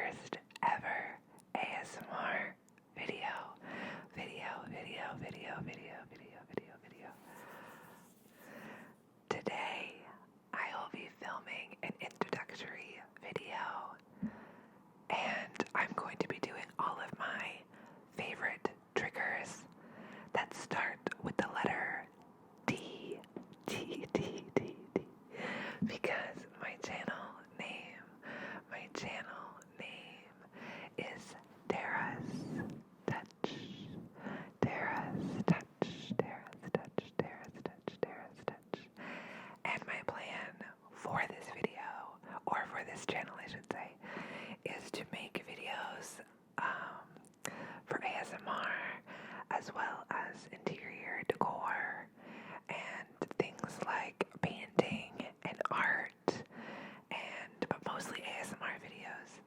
first ever ASMR video. Today, I will be filming an introductory video, and I'm going to be doing all of my favorite triggers that start with the letter D, because my channel name is Tara's Touch, and my plan for this video, or for this channel I should say, is to make videos for ASMR as well as interior decor and things like painting and art, but mostly ASMR videos.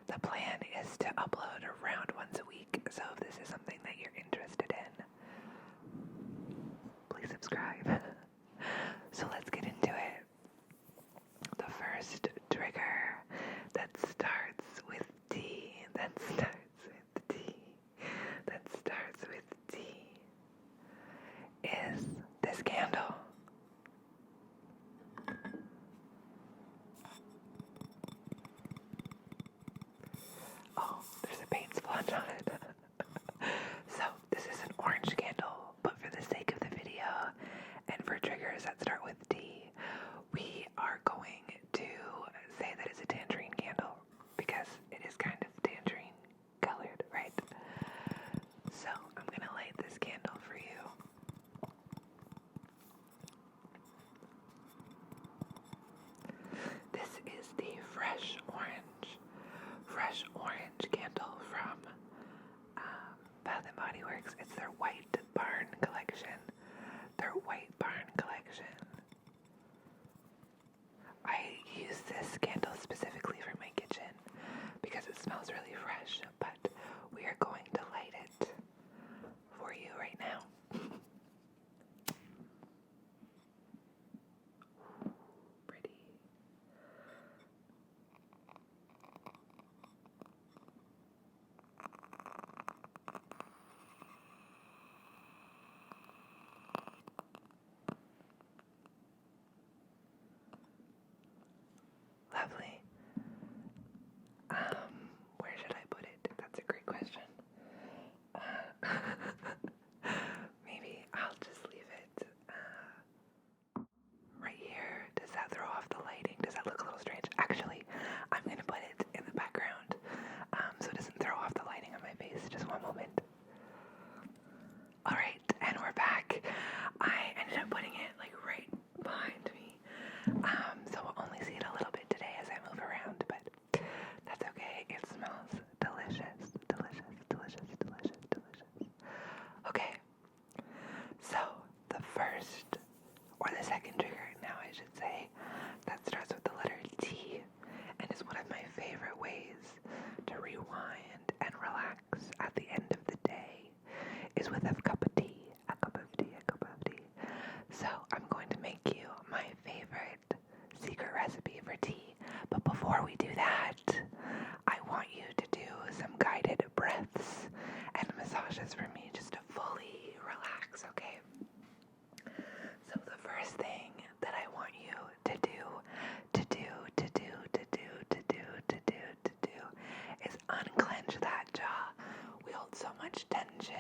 The plan is to upload around once a week, so if this is something that you're interested in, please subscribe. So let's get into it. The first trigger that starts with D, is this candle. Oh, there's a paint splotch on it. So this is an orange candle, but for the sake of the video and for triggers that start with D, we are going to say that it's a tangerine candle because it is kind of tangerine colored, right? So I'm gonna light this candle for you. This is the fresh orange candle from Bath & Body Works. It's their White Barn collection. I use this candle specifically for my kitchen because it smells really fresh, but we are going to light it for you right now. Pretty. Lovely. Where should I put it? That's a great question. Maybe I'll just leave it right here. Does that throw off the lighting? Does that look a little strange? Actually, I'm gonna put it in the background so it doesn't throw off the lighting on my face. Just one moment. Alright, and we're back. I ended up putting it like right behind me. So we'll only see it a little bit today as I move around, but that's okay. It smells delicious. Okay, so the first, or the second trigger now I should say, that starts with the letter T and is one of my favorite ways to rewind and relax at the end of the day, is with a cup of tea. So I'm going to make you my favorite secret recipe for tea. But before we do that, I want you to do some guided breaths and massages for me just to fully relax, okay? So the first thing that I want you to do is unclench that jaw. We hold so much tension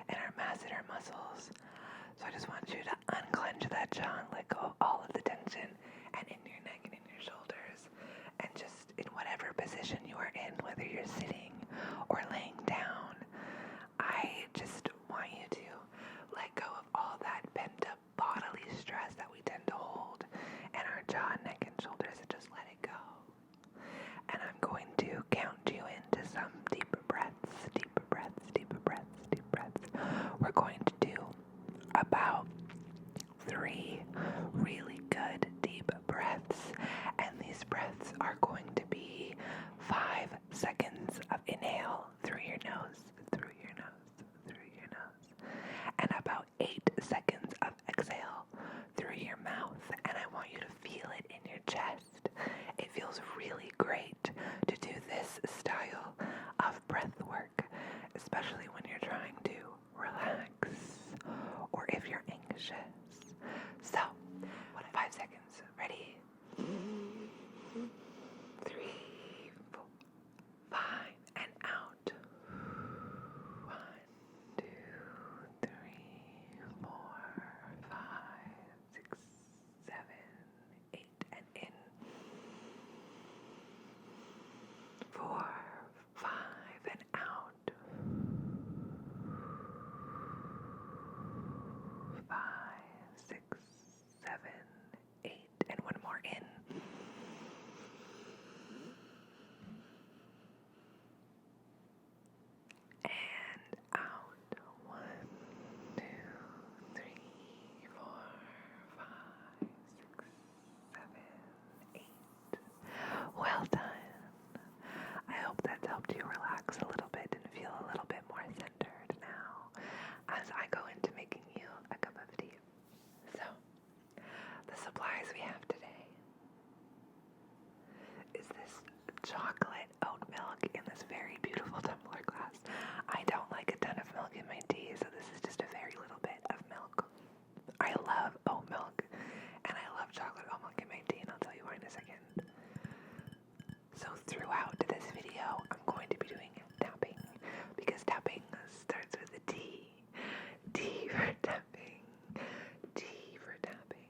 in our masseter muscles. So I just want you to unclench that jaw and let go of all of the tension and in your neck and in your shoulders. And just in whatever position you are in, whether you're sitting or laying down, I just want you to let go of all that pent up bodily stress that we tend to hold in our jaw, neck, and shoulders, and just let it go. And I'm going to count you into some deep breaths. We're going to do about 3 really good deep breaths, and these breaths are going to be 5 seconds of inhale through your nose, and about 8 seconds of exhale through your mouth. And I want you to feel it in your chest. It feels really throughout this video, I'm going to be doing tapping because tapping starts with a T. T for tapping. T for tapping.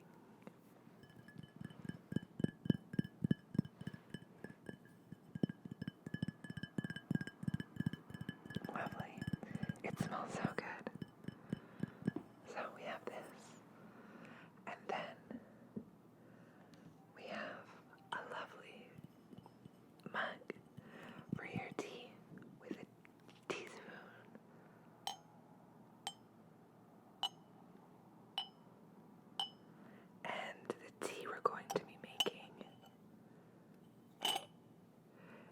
Lovely. It smells so good. So we have this. And then we have a lovely mug for your tea with a teaspoon. And the tea we're going to be making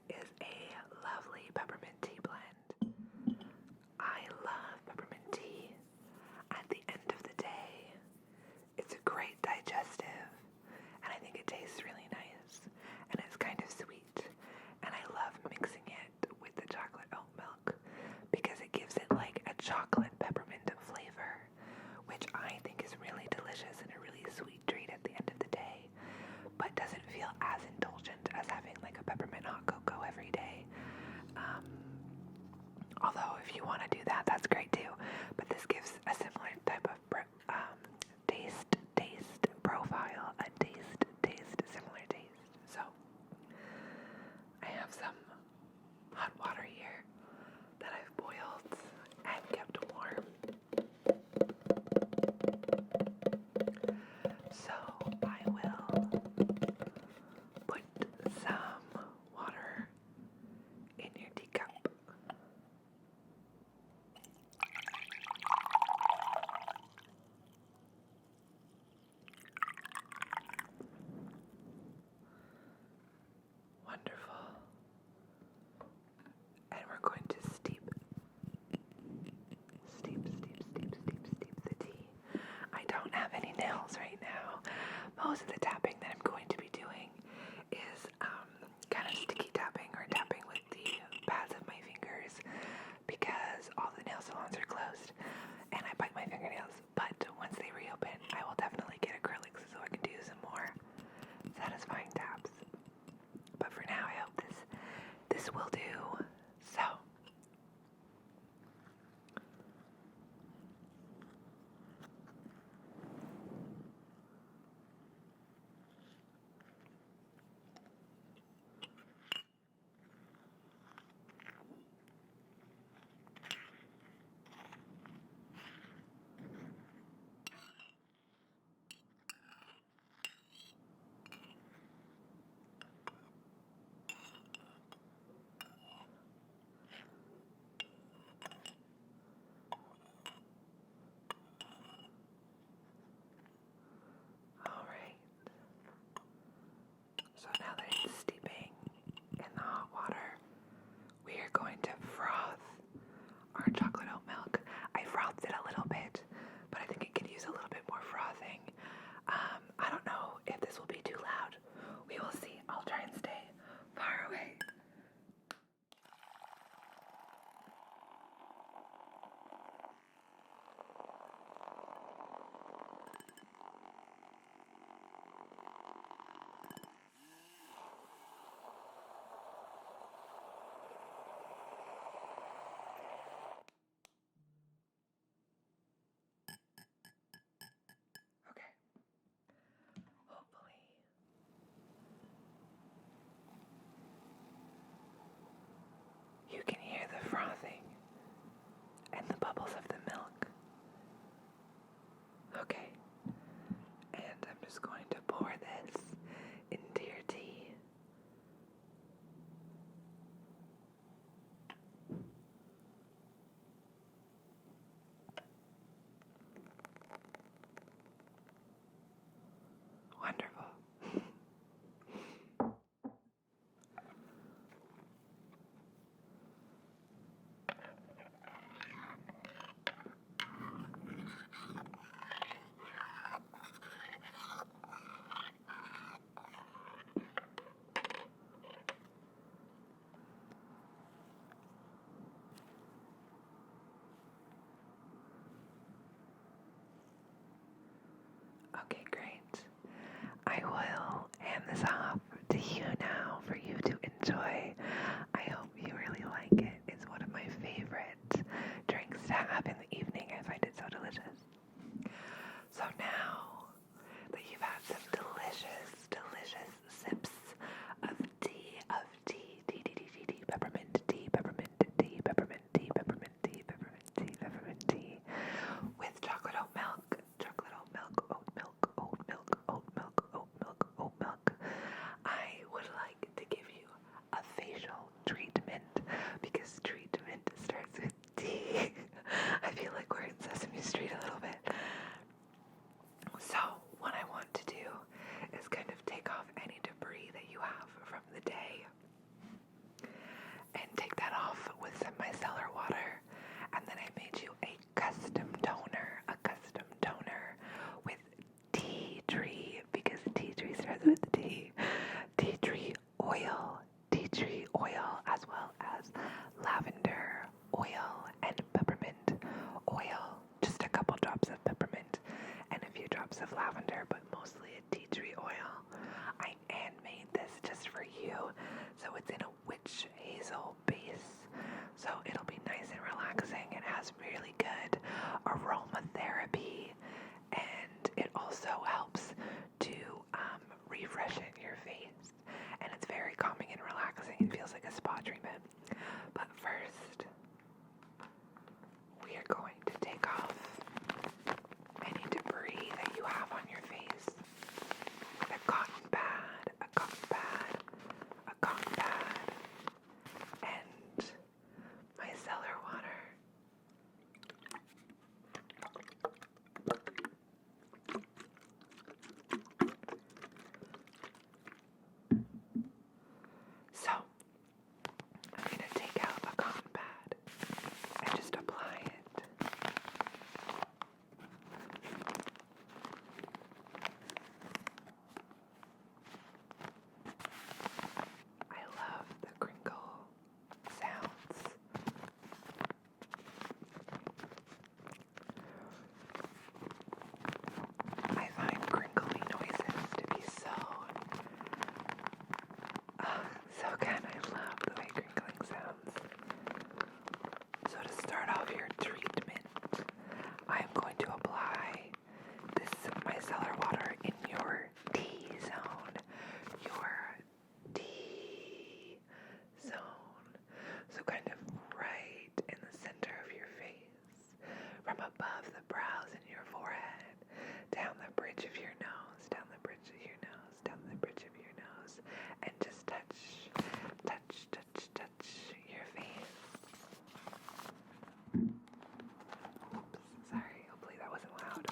is a lovely peppermint tea blend. I love peppermint tea. At the end of the day, it's a great digestive, and I think it tastes really nice, and it's kind of sweet, and I love mixing it with the chocolate oat milk because it gives it like a chocolate peppermint flavor, which I think is really delicious and a really sweet treat at the end of the day, but doesn't feel as indulgent as having like a peppermint hot cocoa every day. Although if you want to do that, that's great too, but this gives a similar type of taste profile, similar taste. So I have some hot water here that I've boiled and kept warm. So I will put some water in your teacup. Wonderful. And we're going to steep the tea. I don't have any nails right now. Most of the tapping that I'm going to be doing is kind of sticky tapping or tapping with the pads of my fingers because all the nail salons are closed and I bite my fingernails. But once they reopen, I will definitely get acrylics so I can do some more satisfying taps. But for now, I hope this will do. So So now that it's steeping in the hot water, we are going to froth our chocolate oat milk. I frothed it a little bit, but I think it could use a little bit more frothing. I don't know if this will be too loud. We will see. I'll try and stay far away. Okay. Hopefully you can hear the frothing and the bubbles of the milk. Okay. And I'm just going to pour this into your tea. Wonderful. Okay, great. I will hand this off to you now for you to enjoy but mostly a tea tree oil. I handmade this just for you, so it's in a witch hazel base, so it'll be nice and relaxing. It has really good aromatherapy, and it also helps to refreshen your face, and it's very calming and relaxing. It feels like a spa treatment. But first, we are going to take off any debris that you have on your face with a cotton pad, and micellar water. So, I'm going to take out a cotton pad and just apply it. I love the crinkle sounds. I find crinkly noises to be so good. I love the way crinkling sounds. So to start off your treatment, I am going to apply this micellar water in your T-zone. Your T-zone. So kind of right in the center of your face, from above the brows and your forehead, down the bridge of your nose, down the bridge of your nose, down the bridge of your nose, and just touch your face. Oops, sorry, hopefully that wasn't loud.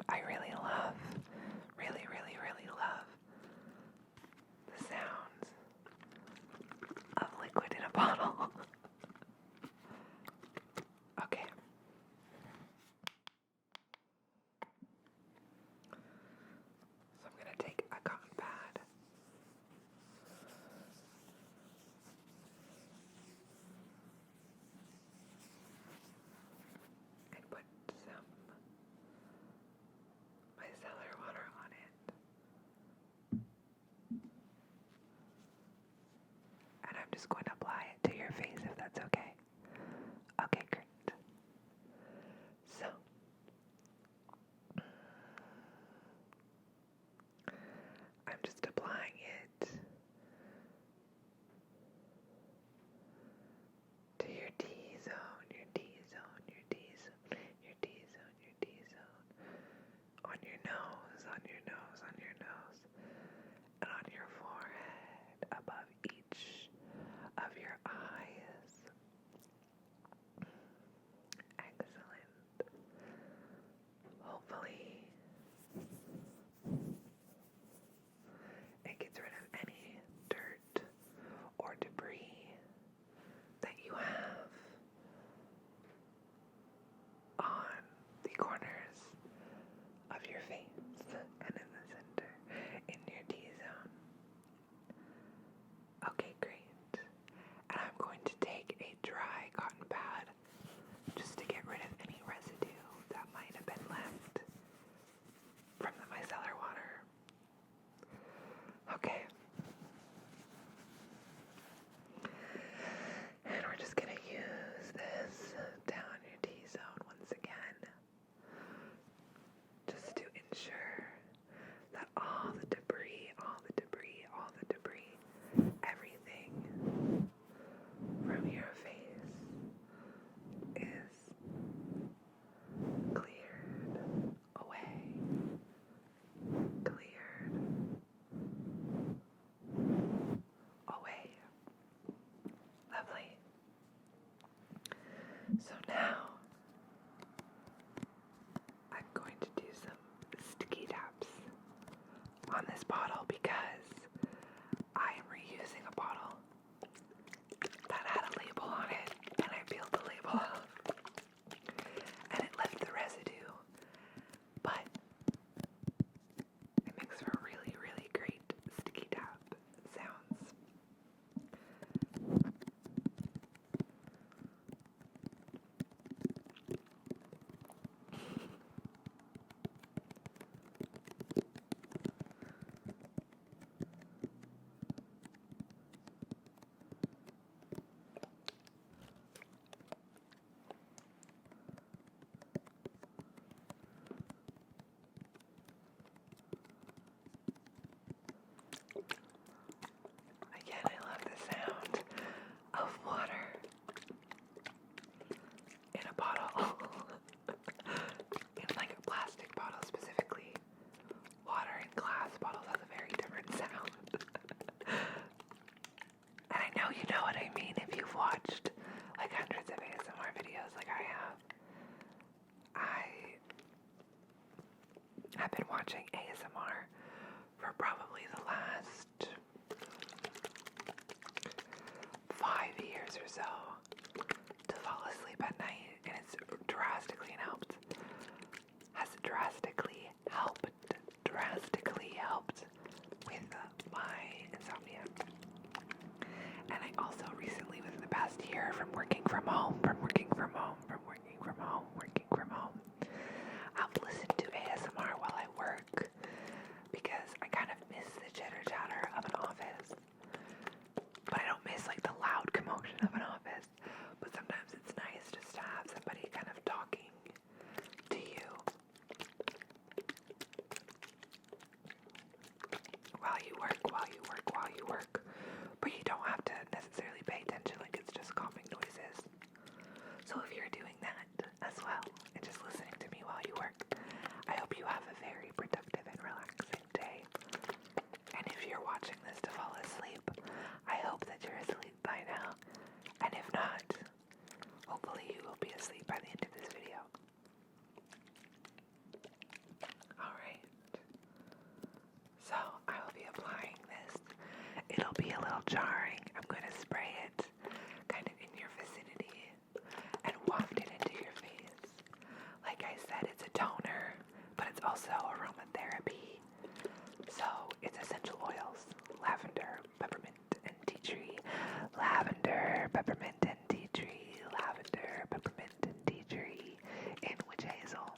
I really love the sounds of liquid in a bottle. Okay. So I'm going to take a cotton pad and put some micellar water on it. And I'm just going to apply it to your face if that's okay. Okay, great. So, I'm just applying it to your T-zone, your T-zone, your T-zone, your T-zone, your T-zone, on your nose, on your nose, on your nose, and on your forehead, above each of your eyes. Excellent. Hopefully, it gets rid of any dirt or debris that you have on the corners of your face and in the center, in your T-zone. Okay, great. And I'm going to take a dry cotton pad just to get rid of any residue that might have been left from the micellar water. Okay. And we're just going to use this down your T-zone once again, just to ensure that all the debris, everything from your face is cleared away. Lovely. So now I'm going to do some sticky taps on this bottle because I am reusing a bottle that had a label on it, and I peeled the label off and it left the residue, but it makes for really, really great sticky tap sounds. from home, I'll listen to ASMR while I work because I kind of miss the chitter chatter of an office. But I don't miss like the loud commotion of an office. But sometimes it's nice just to have somebody kind of talking to you while you work. But you don't have to necessarily pay attention, like it's just calming noises. So if you're doing that as well, and just listening to me while you work, I hope you have a very productive and relaxing day. And if you're watching this to fall asleep, I hope that you're asleep by now. And if not, hopefully you will be asleep by the end of this video. Alright. So I will be applying this. It'll be a little jarring. I'm going to spray it kind of in your vicinity and waft it into your face. Like I said, it's a toner, but it's also aromatherapy. So it's essential oils, lavender, peppermint, and tea tree. Lavender, peppermint, and tea tree. Lavender, peppermint, and tea tree in witch hazel.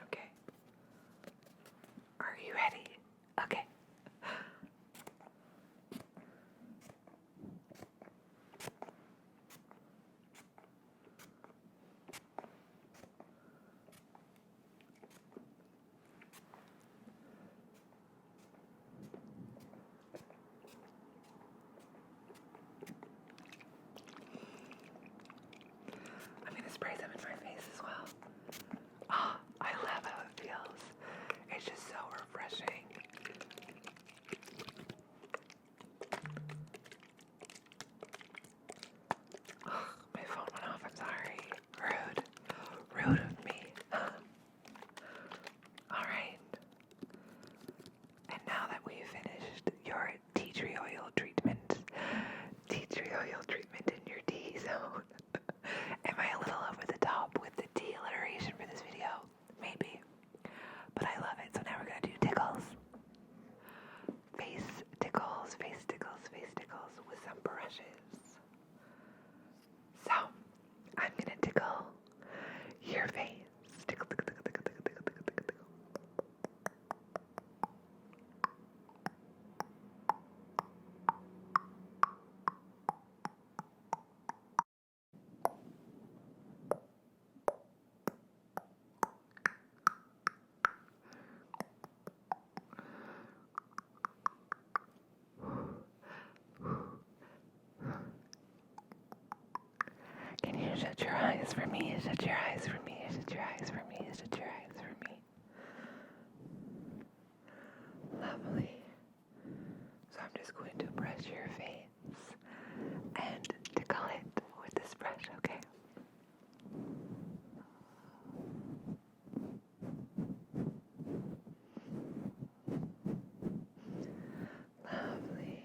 Okay. Are you ready? Okay. I'm going to spray them in my face as well. Oh, I love how it feels. It's just so refreshing. Oh, my phone went off. I'm sorry. Rude of me. Alright. And now that we've finished your tea tree oil treatment in your T zone. Am I a little over the top with the T alliteration for this video? Maybe. But I love it. So now we're going to do tickles. Face tickles with some brushes. So, I'm going to tickle your face. Tickle. Can you shut your eyes for me? Shut your eyes for me. Shut your eyes for me. Shut your eyes for me. Lovely. So I'm just going to brush your face and tickle it with this brush, okay? Lovely.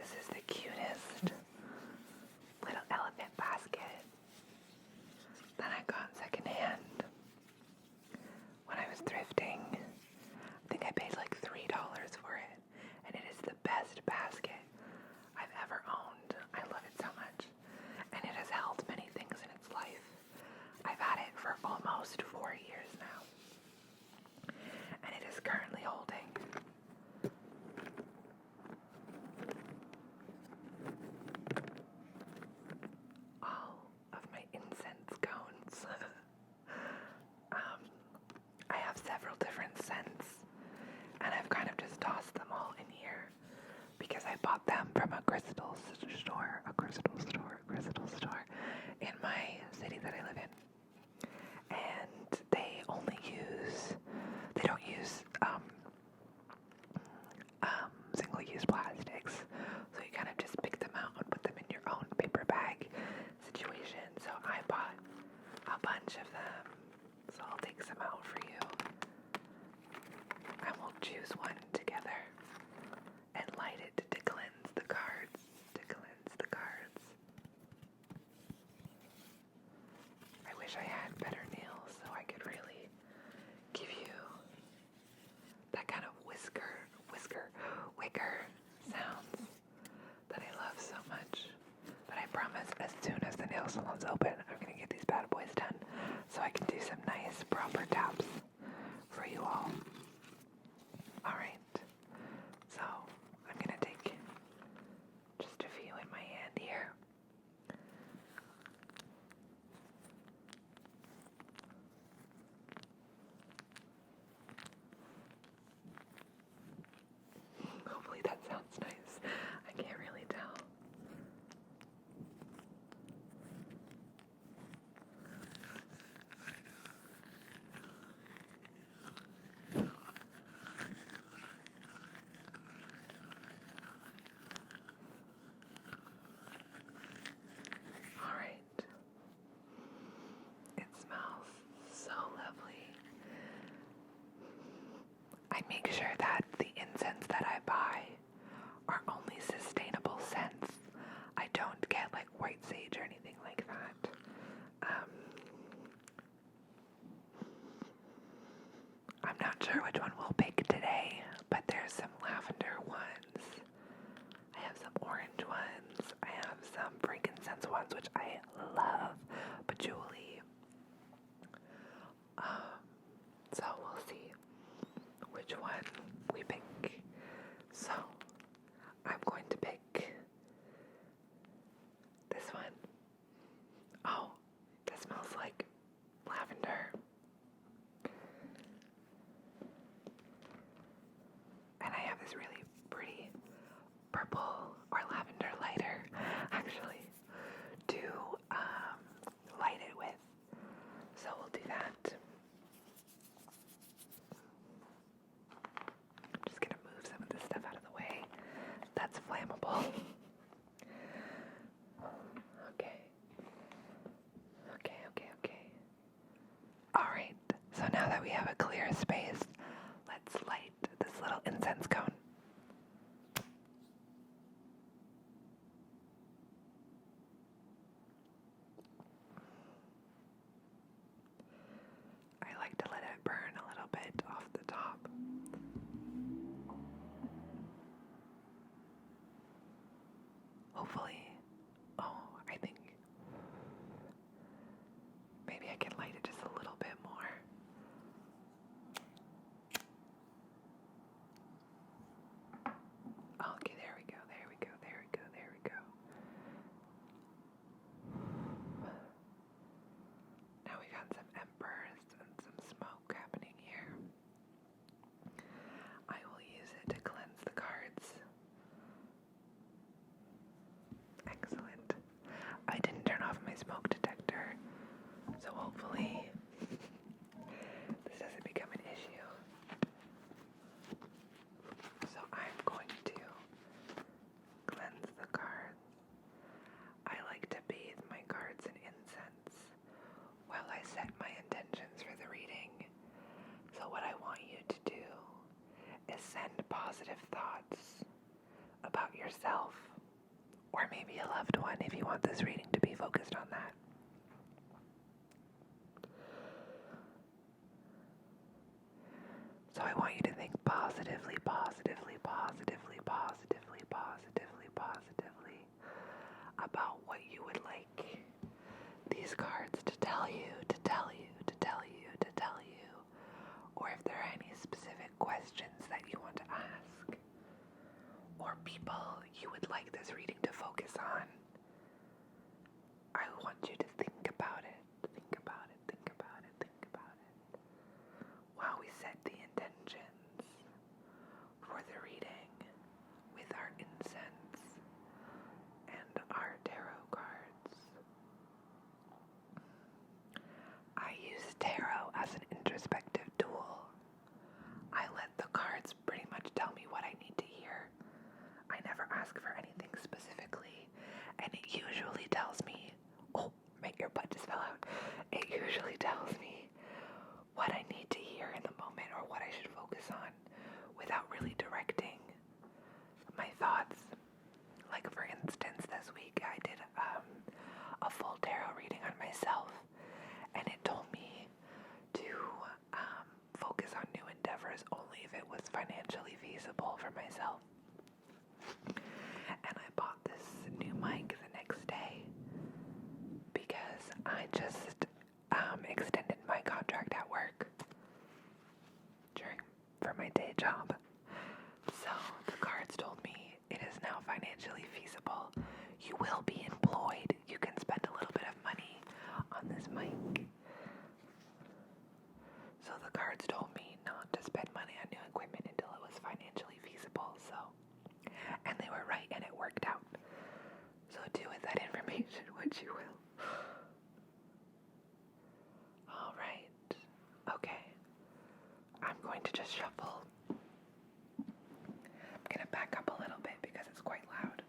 This is the cutest little elephant basket that I got secondhand when I was thrifting. I think I paid like $3 for it, and it is the best basket I've ever owned. I love it so much, and it has held many things in its life. I've had it for almost 4 years now, and it is currently holding all of my incense cones. I have several different scents, and I've kind of just tossed them all in here because I bought them from a crystal store in my city that I live in. And they don't use single-use plastics, so you kind of just pick them out and put them in your own paper bag situation. So I bought a bunch of them, so I'll take some out for you, and we'll choose one together and light it to cleanse the cards. I wish I had better nails so I could really give you that kind of wicker sounds that I love so much. But I promise as soon as the nail salon's open, I'm going to get these bad boys done so I can do some nice proper taps for you all. Alright, so I'm going to take just a few in my hand here. Hopefully that sounds nice. I can't really tell. Alright. It smells so lovely. I make sure that the incense that I buy are only sustainable scents. I don't get like white sage or anything like that. I'm not sure which one we'll pick today, but there's some lavender ones. I have some orange ones. I have some frankincense ones, which I love, patchouli. So we'll see which one we pick. So I'm going to pick this one. Oh, that smells like lavender. And I have this really pretty purple or lavender lighter, actually, to light it with. So we'll do that. I'm just going to move some of this stuff out of the way that's flammable. Okay. Alright, so now that we have a clear space, let's light this little incense cone. I like to let it burn a little bit off the top. Hopefully, I think maybe I can light it just a little bit more. Okay, there we go. Now we got some embers and some smoke happening here. I will use it to cleanse the cards. Excellent. I didn't turn off my smoke detector, so hopefully this doesn't become an issue. So I'm going to cleanse the cards. I like to bathe my cards in incense while I set my intentions for the reading. So what I want you to do is send positive thoughts about yourself or maybe a loved one if you want this reading to be focused on that. So I want you to think positively, positively, positively, positively, positively, positively about what you would like these cards to tell you, to tell you, to tell you, to tell you, or if there are any specific questions that you want to ask, or people you would like this reading to focus on. I want you to think about it, think about it, think about it, think about it, while we set the intentions for the reading with our incense and our tarot cards. I use tarot as an introspective tool. I let the cards pretty much tell me what I need to hear. I never ask for anything specifically, and it usually tells me, oh, my earbud just fell out. It usually tells me what I need to hear in the moment or what I should focus on without really directing my thoughts. Like for instance, this week I did a full tarot reading on myself, and it told me to focus on new endeavors only if it was financially feasible for myself. And I bought this new mic the next day because I just extended my contract at work for my day job. So the cards told me it is now financially feasible. You will be employed. You can spend a little bit of money on this mic. So the cards told me not to spend money on new equipment until it was financially feasible. So, and they were right, and it worked out. So do with that information what you will. All right. Okay. I'm going to just shuffle. I'm going to back up a little bit because it's quite loud.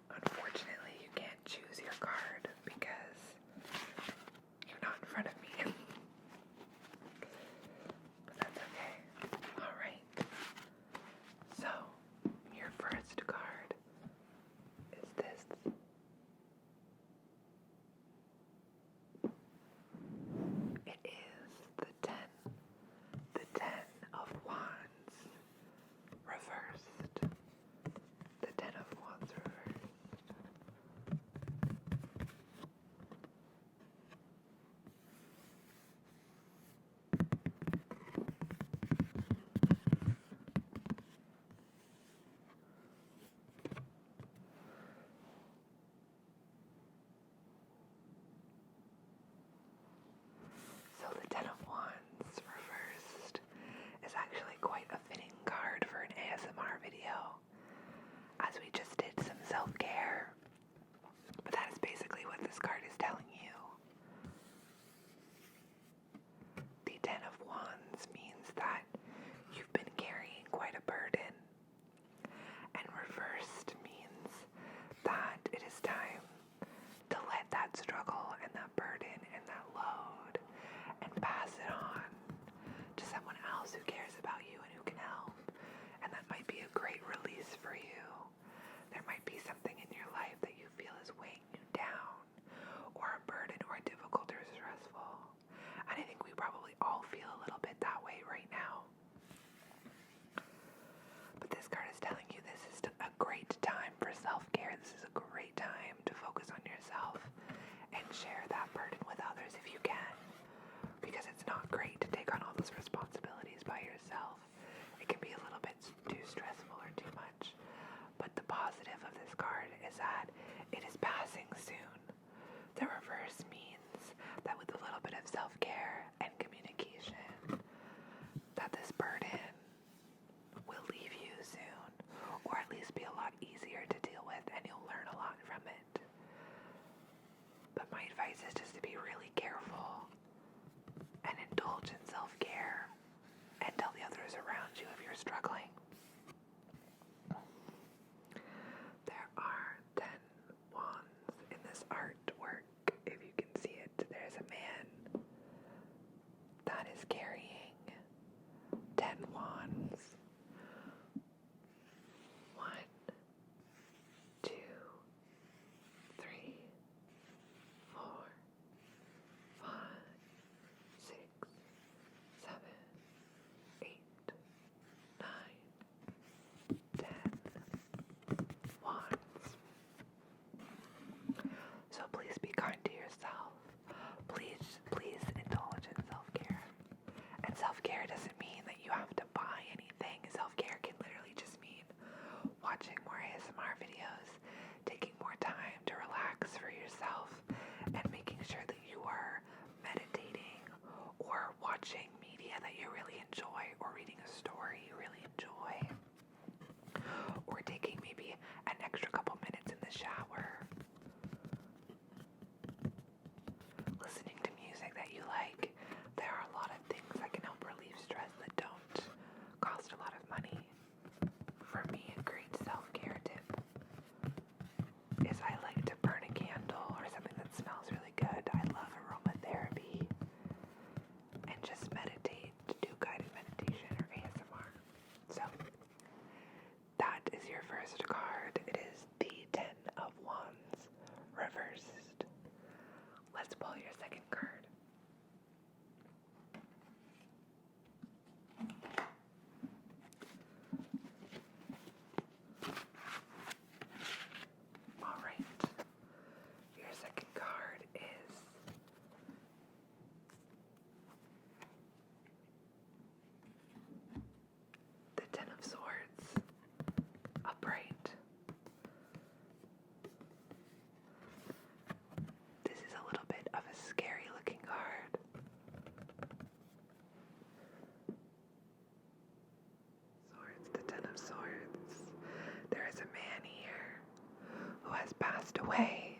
Unfortunately, you can't choose your card because you're not in front of me. But that's okay. All right. So, your first card is this. It is the 10 of Wands reversed. The 10 of Wands reversed. So the 10 of Wands reversed is actually quite a fitting card for an ASMR video, as we just did some self-care. But that is basically what this card is telling you. The 10 of Wands means that you've been carrying quite a burden, and reversed means that it is time to let that struggle and that burden and that load and pass it on to someone else who cares about you and who can help. And that might be a great release for you. There might be something in your life that you feel is weighing you down, or a burden, or difficult or stressful. And I think we probably all feel a little bit that way right now. But this card is telling you this is a great time for self-care. This is a great time to focus on yourself and share that burden with others if you can. Because it's not great to take on all those responsibilities by yourself. It can be a little bit too stressful or too much. But the positive of this card is that it is passing soon. The reverse means that with a little bit of self-care and communication, that this burden will leave you soon, or at least be a lot easier to deal with that you like. There are a lot of things that can help relieve stress that don't cost a lot of money. For me, a great self-care tip is I like to burn a candle or something that smells really good. I love aromatherapy and just meditate, do guided meditation or ASMR. So that is your first card. It is the Ten of Wands reversed. Let's pull your second card. All right. Your second card is the Ten of Swords, upright. This is a little bit of a scary looking card. Swords, the Ten of Swords. There is a man here who has passed away.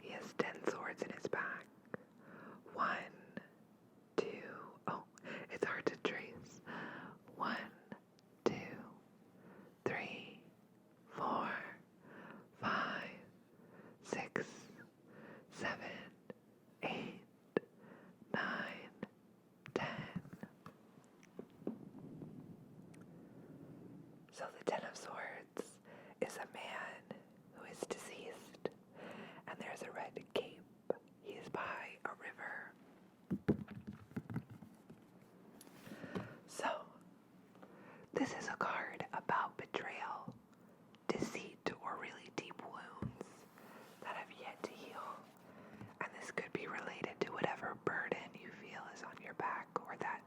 He has 10 swords in his back. 1, 2, oh, it's hard to trace. 1, 2, 3, 4, 5, 6, 7, 8, 9, 10. So the Ten of Swords is a man who is deceased, and there's a red cape. He is by a river. So, this is a card about betrayal, deceit, or really deep wounds that have yet to heal. And this could be related to whatever burden you feel is on your back or that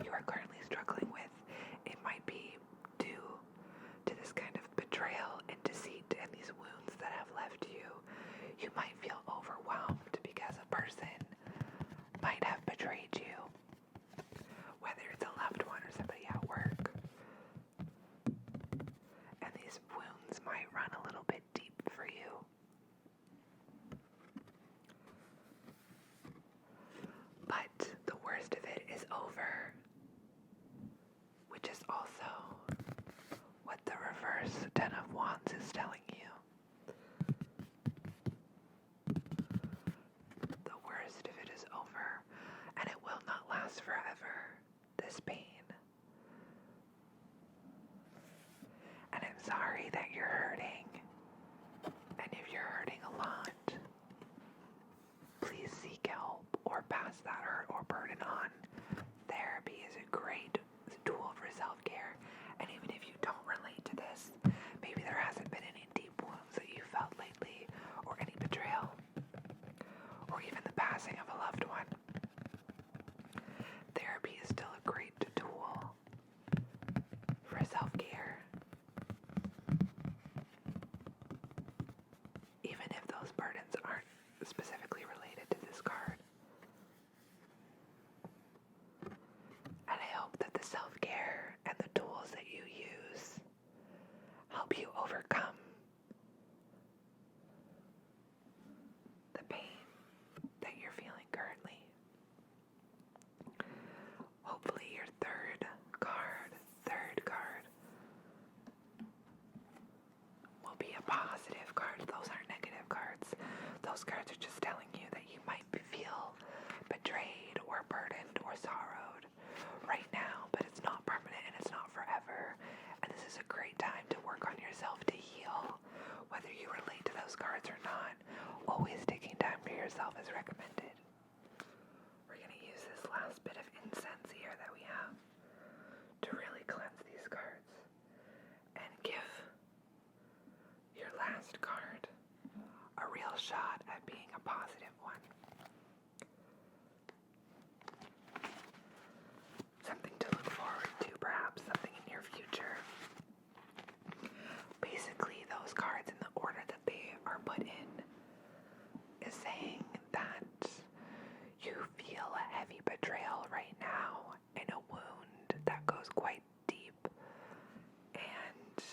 you are currently struggling with. It might be due to this kind of betrayal and deceit and these wounds that have left you. You might feel overwhelmed because a person might have betrayed you, whether it's a loved one or somebody at work. And these wounds might run a little bit deep for you. But the worst of it is over, which is also what the reverse Ten of Wands is telling you. The worst of it is over, and it will not last forever, this pain. And I'm sorry that you're hurting, and if you're hurting a lot, please seek help or pass that hurt or burden on. Therapy is a great tool for self-care, and even if you don't relate to this, maybe there hasn't been any deep wounds that you felt lately, or any betrayal, or even the passing of a loved one. Therapy is still a great tool for self-care, even if those burdens aren't specifically related to this card. And I hope that the self-care and the tools that you use help you overcome the pain that you're feeling currently. Hopefully your third card will be a positive card. Those aren't negative cards. Those cards are just telling you that you might feel betrayed or burdened or sorrowed right now, but it's not permanent and it's not forever. And this is a great time to work on yourself to heal, whether you relate to those cards or not. Always taking time for yourself is recommended. We're going to use this last bit of incense here that we have to really cleanse these cards and give your last card a real shot at being a positive one. Something to look forward to, perhaps something in your future. Basically, those cards in the order that they are put in is saying that you feel a heavy betrayal right now and a wound that goes quite deep. And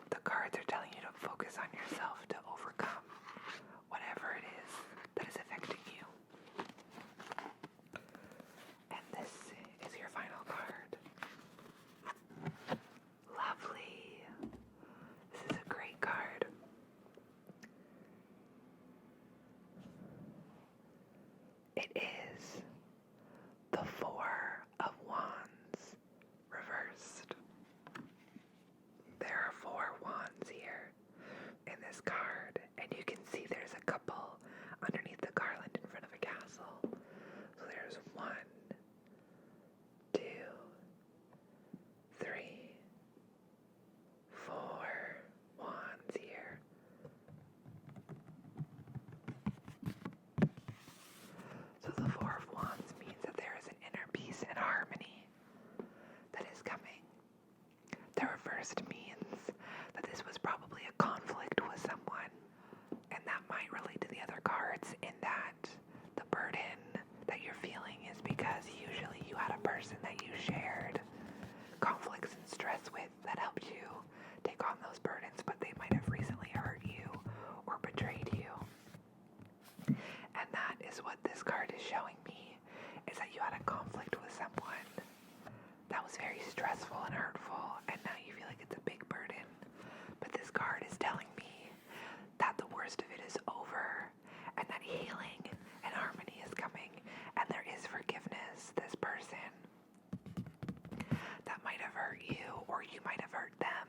the cards are telling you to focus on yourself to overcome whatever it is that is affecting is showing me is that you had a conflict with someone that was very stressful and hurtful, and now you feel like it's a big burden. But this card is telling me that the worst of it is over, and that healing and harmony is coming, and there is forgiveness. This person that might have hurt you, or you might have hurt them,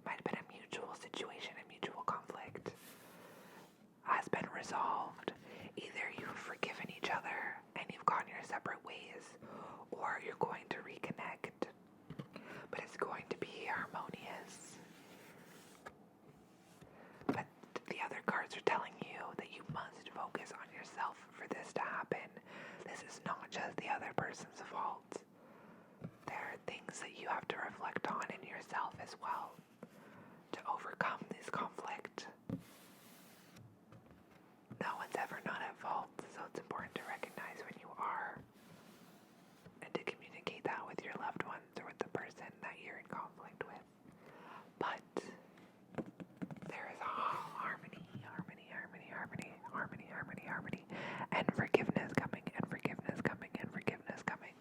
might have been a mutual situation, a mutual conflict, has been resolved. Either you've forgiven each other and you've gone your separate ways, or you're going to reconnect, but it's going to be harmonious. But the other cards are telling you that you must focus on yourself for this to happen. This is not just the other person's fault. There are things that you have to reflect on in yourself as well to overcome this conflict. No one's ever not at fault, so it's important to recognize when you are and to communicate that with your loved ones or with the person that you're in conflict with. But there is harmony, and forgiveness coming, and forgiveness coming, and forgiveness coming.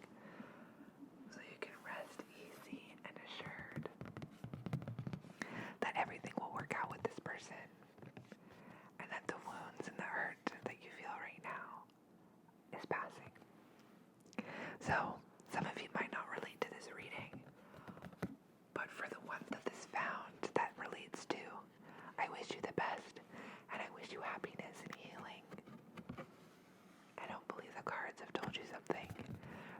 So you can rest easy and assured that everything will work out with this person, and that the wounds and the hurt that you feel right now is passing. So, some of you might not relate to this reading, but for the ones that this found that relates to, I wish you the best, and I wish you happiness and healing. And hopefully the cards have told you something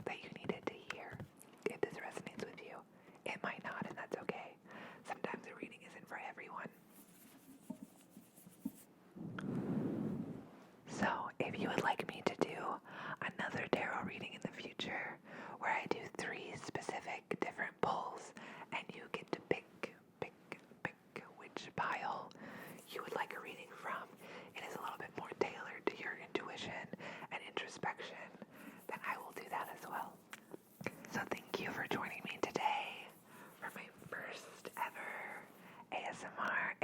that you needed to hear. If this resonates with you, it might not, and that's okay. Sometimes a reading isn't for everyone. So, if you would like me to do another tarot reading in the future, where I do 3 specific different pulls, and you get to pick which pile you would like a reading from, it is a little bit more tailored to your intuition and introspection, then I will do that as well. So thank you for joining me today for my first ever ASMR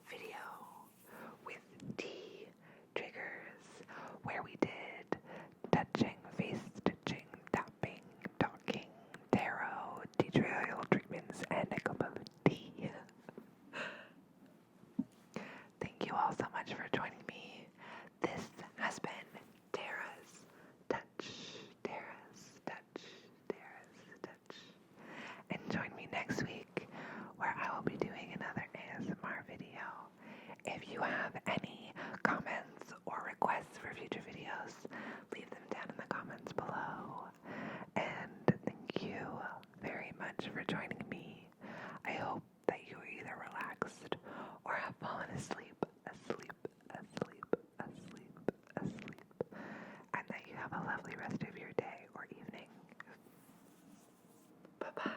video with tea triggers, where we did touching, face touching, tapping, talking, tarot, tea tree oil treatments, and a cup of tea. Thank you all so much for joining me. This has been Tara's Touch. And join me next week, where I will be doing another ASMR video. If you have any comments or requests for future videos, leave them down in the comments below. And thank you very much for joining me. I hope that you are either relaxed or have fallen asleep, and that you have a lovely rest of your day or evening. Bye-bye.